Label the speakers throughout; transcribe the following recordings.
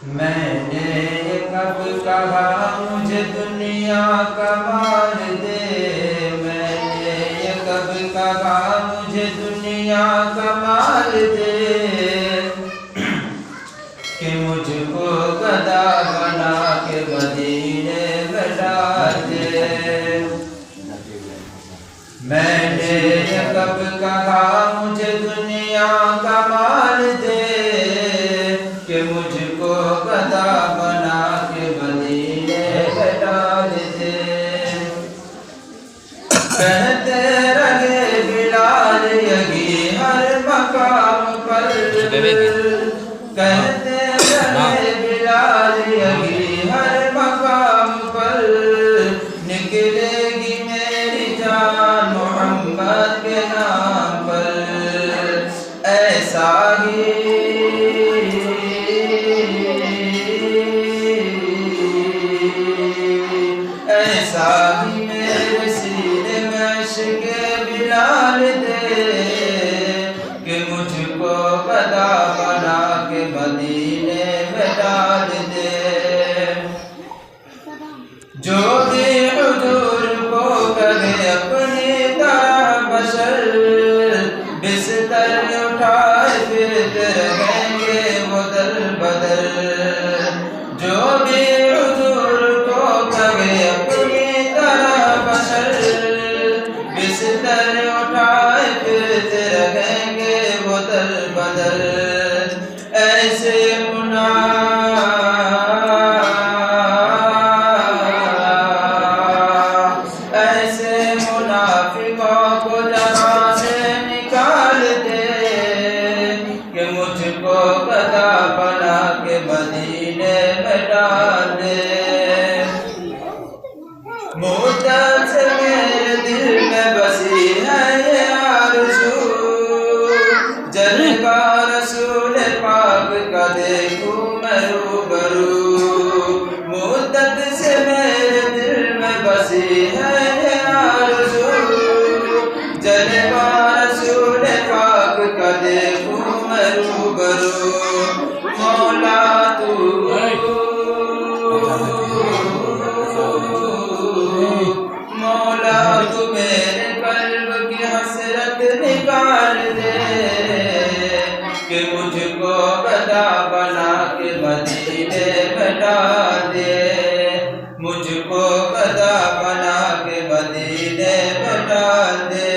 Speaker 1: میں نے کب کہا مجھے دنیا کا مال دے، میں نے کب کہا مجھے دنیا کا مال دے، کہ مجھ کو گدا بنا کے مدینے میں ڈال دے۔ میں نے کب کہا مجھے دنیا کا مال دے، کہ مجھ کو گدا بنا کے مدینے میں ڈال دے۔ کہتے رہے بلال یہی ہر مقام پر، کہتے رہے بلال یہی ہر مقام پر، نکلے گی میری جان محمد کے نام پر۔ ایسا ہی میرے سینے میں عشق بلال دے، کہ مجھ کو گدا بنا کے مدینے میں ڈال دے۔ جو بھی حضور کو کرے اپنی طرح بشر، بستر اٹھائے پھرتے رہیں گے وہ در بدر۔ جو بھی حضور کو کرے اپنی طرح بشر، بستر اٹھائے پھرتے رہیں گے وہ در بدر۔ ایسے منافقوں کو جہاں سے نکال دے، کہ مجھ کو گدا بنا کے مدینے میں ڈال دے۔ مدت سے میرے دل میں بسی ہے یہ آرزو، جلوہ رسول پاک کا دیکھوں میں روبرو۔ مدت سے میرے دل میں بسی ہے یہ آرزو، جلوہ رسول پاک کا دیکھوں میں روبرو۔ مولا تو میرے قلب کی حسرت نکال دے، کہ مجھ کو گدا بنا کے مدینے میں ڈال دے، مجھ کو گدا بنا کے مدینے میں ڈال دے۔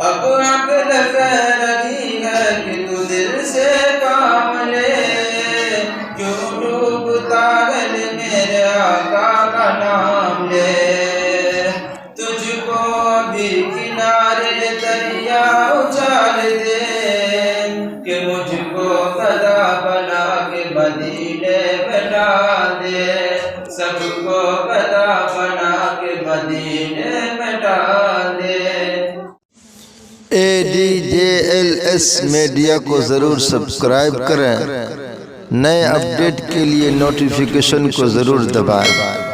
Speaker 1: اب عقل کہہ رہی ہے کہ تو دل سے کام لے، کیوں ڈوبتا ہے میرے آقا کا نام لے۔ تجھ کو بھی کنارے دریا اچھال دے، کہ مجھ کو گدا بنا کے مدینے میں ڈال دے، سب کو گدا بنا کے مدینے میں ڈال دے۔
Speaker 2: ADJLS میڈیا کو ضرور سبسکرائب کریں، نئے اپڈیٹ کے لیے نوٹیفیکیشن کو ضرور دبائیں۔